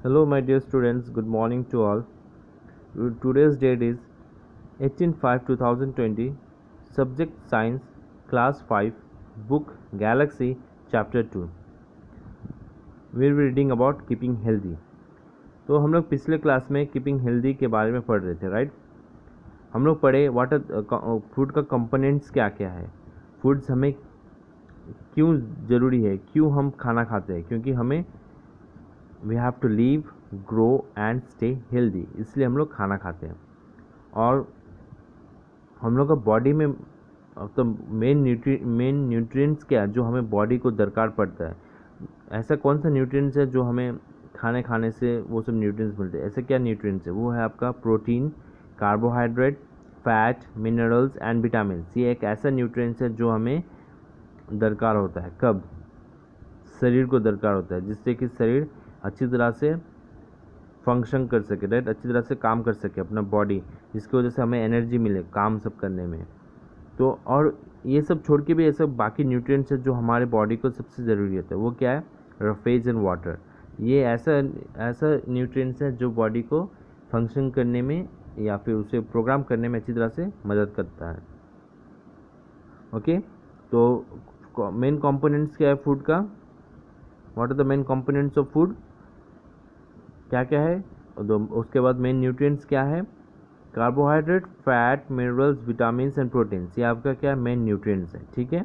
Hello, my dear students. Good morning to all. Today's date is 18/5/2020. Subject Science, Class 5, Book Galaxy, Chapter 2. We will be reading about keeping healthy. तो हम लोग पिछले class में keeping healthy के बारे में पढ़ रहे थे, राइट। हम लोग पढ़े वाट फूड का कंपोनेंट्स क्या क्या है, फूड्स हमें क्यों ज़रूरी है, क्यों हम खाना खाते हैं, क्योंकि हमें we have to live, grow and stay healthy, इसलिए हम लोग खाना खाते हैं। और हम लोग का बॉडी में तो मेन न्यूट्रिएंट्स क्या है जो हमें बॉडी को दरकार पड़ता है। ऐसा कौन सा न्यूट्रिएंट्स है जो हमें खाने से वो सब न्यूट्रिएंट्स मिलते हैं। ऐसे क्या न्यूट्रिएंट्स है, वो है आपका protein, carbohydrate, fat, minerals and vitamin. ये एक ऐसा न्यूट्रिएंट्स है जो हमें दरकार होता है, कब शरीर को दरकार होता है, जिससे कि शरीर अच्छी तरह से फंक्शन कर सके, राइट, अच्छी तरह से काम कर सके अपना बॉडी, जिसकी वजह से हमें एनर्जी मिले काम सब करने में। तो और ये सब छोड़ के भी ये सब बाकी न्यूट्रिएंट्स है जो हमारे बॉडी को सबसे ज़रूरी होता है, वो क्या है, रफेज एंड वाटर। ये ऐसा ऐसा न्यूट्रिएंट्स है जो बॉडी को फंक्शन करने में या फिर उसे प्रोग्राम करने में अच्छी तरह से मदद करता है। ओके, तो मेन कंपोनेंट्स क्या है फूड का, what are the main components of food, क्या क्या है। उसके बाद मेन न्यूट्रिएंट्स क्या है, carbohydrate, fat, minerals, vitamins and proteins, ये आपका क्या मेन न्यूट्रिएंट्स है, ठीक है।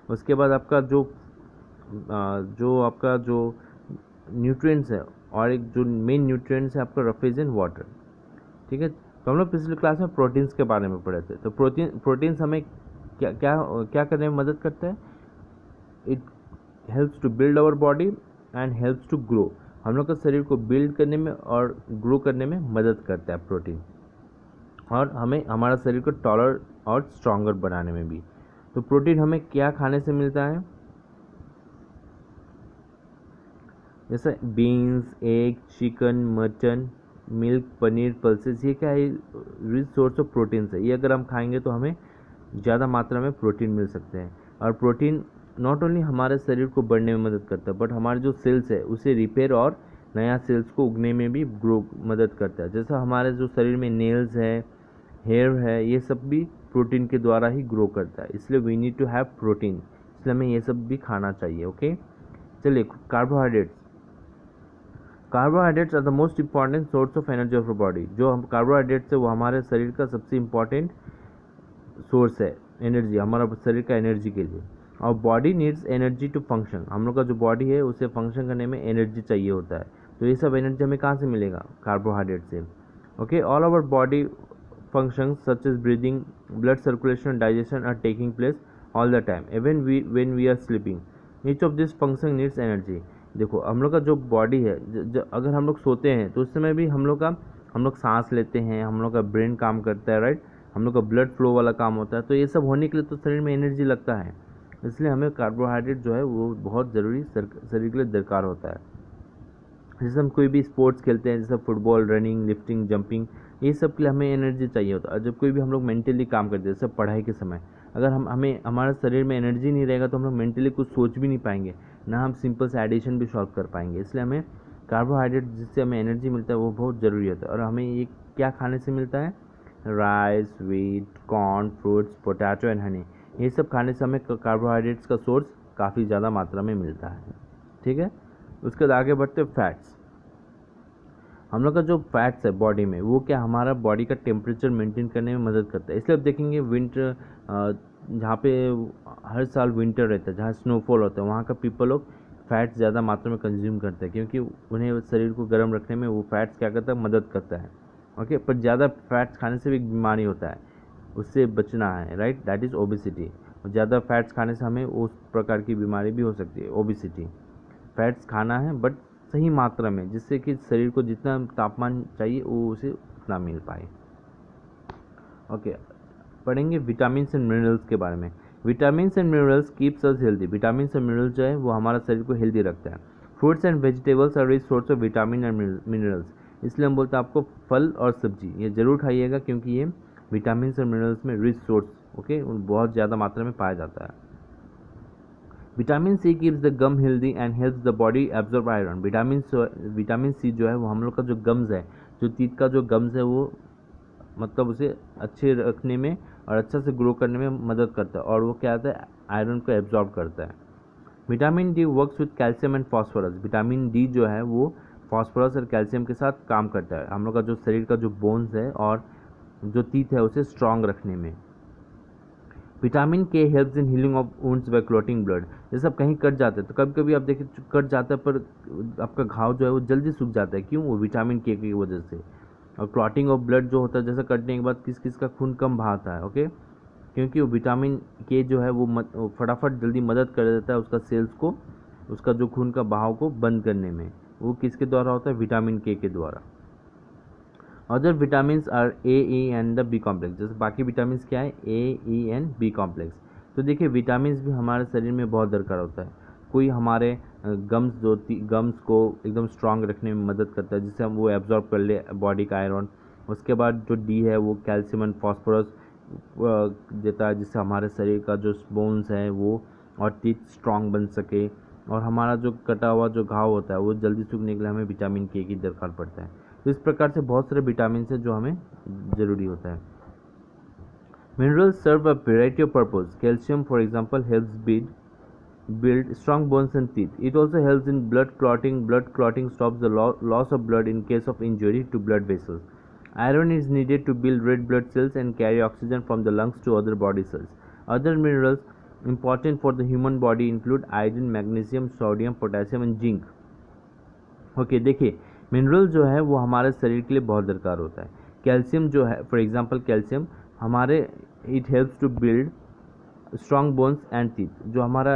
उसके बाद आपका जो न्यूट्रिएंट्स है, और एक जो मेन न्यूट्रिएंट्स है आपका रफेज एंड वाटर, ठीक है। तो हम लोग पिछले क्लास में प्रोटीन्स के बारे में पढ़े थे। तो प्रोटीन्स हमें क्या क्या क्या करने में मदद करता है, it helps to build our body and helps to grow, हम लोग का शरीर को बिल्ड करने में और ग्रो करने में मदद करता है प्रोटीन, और हमें हमारा शरीर को टॉलर और स्ट्रॉन्गर बनाने में भी। तो प्रोटीन हमें क्या खाने से मिलता है, जैसे beans, egg, chicken, mutton, milk, paneer, pulses, ये क्या है, रिच सोर्स ऑफ प्रोटीन है। ये अगर हम खाएंगे तो हमें ज़्यादा मात्रा में प्रोटीन मिल सकते हैं। और प्रोटीन नॉट ओनली हमारे शरीर को बढ़ने में मदद करता है, बट हमारे जो सेल्स है उसे रिपेयर और नया सेल्स को उगने में भी ग्रो मदद करता है। जैसा हमारे जो शरीर में नेल्स है, हेयर है, ये सब भी प्रोटीन के द्वारा ही ग्रो करता है, इसलिए we need to have protein, इसलिए हमें ये सब भी खाना चाहिए। ओके, चलिए, carbohydrates are the most important source of energy of body. जो हम कार्बोहाइड्रेट्स है वो हमारे शरीर का सबसे इम्पॉर्टेंट सोर्स है एनर्जी, हमारा शरीर का एनर्जी के लिए। और body needs energy to function, हम लोग का जो बॉडी है उसे फंक्शन करने में एनर्जी चाहिए होता है। तो ये सब एनर्जी हमें कहाँ से मिलेगा, कार्बोहाइड्रेट से। Okay, all over body functions such as breathing, blood circulation, digestion are taking place all the time, even when we are sleeping, each of this function needs energy. देखो, हम लोग का जो बॉडी है, अगर हम लोग सोते हैं तो उस समय भी हम लोग सांस लेते हैं, हम लोग का ब्रेन काम करता है, राइट, हम लोग का ब्लड फ्लो वाला काम होता है। तो ये सब होने के लिए तो शरीर में एनर्जी लगता है, इसलिए हमें कार्बोहाइड्रेट जो है वो बहुत ज़रूरी शरीर के लिए दरकार होता है। जैसे हम कोई भी स्पोर्ट्स खेलते हैं, जैसे फुटबॉल, रनिंग, लिफ्टिंग, जंपिंग, ये सब के लिए हमें एनर्जी चाहिए होता है। और जब कोई भी हम लोग मेंटली काम करते हैं, जैसे पढ़ाई के समय, अगर हमें हमारे शरीर में एनर्जी नहीं रहेगा तो हम लोग मेंटली कुछ सोच भी नहीं पाएंगे, ना हम सिंपल से एडिशन भी सॉल्व कर पाएंगे। इसलिए हमें कार्बोहाइड्रेट, जिससे हमें एनर्जी मिलता है, वो बहुत ज़रूरी होता है। और हमें ये क्या खाने से मिलता है, rice, wheat, corn, fruits, potato and honey, ये सब खाने से हमें कार्बोहाइड्रेट्स का सोर्स काफ़ी ज़्यादा मात्रा में मिलता है, ठीक है। उसके बाद आगे बढ़ते फैट्स। हम लोग का जो फैट्स है बॉडी में, वो क्या हमारा बॉडी का टेम्परेचर मेंटेन करने में मदद करता है। इसलिए आप देखेंगे विंटर, जहाँ पे हर साल विंटर रहता है, जहाँ स्नोफॉल होता है, वहाँ का पीपल लोग फैट्स ज़्यादा मात्रा में कंज्यूम करते हैं, क्योंकि उन्हें शरीर को गर्म रखने में वो फैट्स क्या करता है, मदद करता है। ओके, पर ज़्यादा फैट्स खाने से भी एक बीमारी होता है, उससे बचना है, राइट, दैट इज़ ओबेसिटी। ज़्यादा फैट्स खाने से हमें उस प्रकार की बीमारी भी हो सकती है, ओबेसिटी। फैट्स खाना है बट सही मात्रा में, जिससे कि शरीर को जितना तापमान चाहिए वो उसे उतना मिल पाए। ओके, पढ़ेंगे विटामिन्स एंड मिनरल्स के बारे में। Vitamins and minerals keeps us healthy, vitamins and minerals जो है वो हमारा शरीर को हेल्दी रखता है। Fruits and vegetables are rich source of vitamin and minerals, इसलिए हम बोलते हैं आपको फल और सब्जी ये ज़रूर खाइएगा, क्योंकि ये विटामिन्स और मिनरल्स में रिच सोर्स, ओके, बहुत ज़्यादा मात्रा में पाया जाता है। Vitamin C keeps the gum healthy and helps the body absorb iron. Vitamin C जो है वो हम लोग का जो गम्स है, जो टीथ का जो गम्स है, वो मतलब उसे अच्छे रखने में और अच्छा से ग्रो करने में मदद करता है, और वो क्या आता है, आयरन को एब्जॉर्ब करता है। Vitamin D works with calcium and phosphorus. Vitamin D जो है वो फॉस्फोरस और कैल्शियम के साथ काम करता है हम लोग का जो शरीर का जो बोन्स है और जो टीथ है उसे स्ट्रांग रखने में। Vitamin K helps in healing of wounds by clotting blood. जैसे आप कहीं कट जाते हैं तो कभी कभी आप देखिए कट जाता है पर आपका घाव जो है वो जल्दी सूख जाता है, क्यों? वो विटामिन के की वजह से। और क्लॉटिंग ऑफ ब्लड जो होता है, जैसे कटने के बाद किस किस का खून कम बहाता है, ओके, क्योंकि वो विटामिन के जो है वो फटाफट जल्दी मदद कर देता है उसका सेल्स को, उसका जो खून का बहाव को बंद करने में। वो किसके द्वारा होता है? विटामिन के द्वारा। Other vitamin are A, E and the B complex. जैसे बाकी विटामिन क्या है? A, E and B complex. तो देखिए विटामिन भी हमारे शरीर में बहुत दरकार होता है। कोई हमारे गम्स को एकदम स्ट्रांग रखने में मदद करता है, जिससे हम वो एब्जॉर्ब कर ले बॉडी का आयरन। उसके बाद जो डी है वो कैल्शियम एंड फॉस्फोरस देता है, जिससे हमारे शरीर का जो बोन्स है वो और टीथ स्ट्रांग बन सके, और हमारा जो कटा हुआ जो घाव होता है वो जल्दी सूखने के लिए हमें विटामिन के की दरकार पड़ता है। तो इस प्रकार से बहुत सारे विटामिन है जो हमें ज़रूरी होता है। Minerals serve a variety of purpose. Calcium for example helps build strong bones and teeth. It also helps in blood clotting. Blood clotting stops the loss of blood in case of injury to blood vessels. Iron is needed to build red blood cells and carry oxygen from the lungs to other body cells. Other minerals important for the human body include iron, magnesium, sodium, potassium and zinc. Okay, देखिए mineral जो है वो हमारे शरीर के लिए बहुत दरकार होता है। कैल्शियम जो है, फॉर एग्जांपल कैल्शियम हमारे it helps to build strong bones and teeth. जो हमारा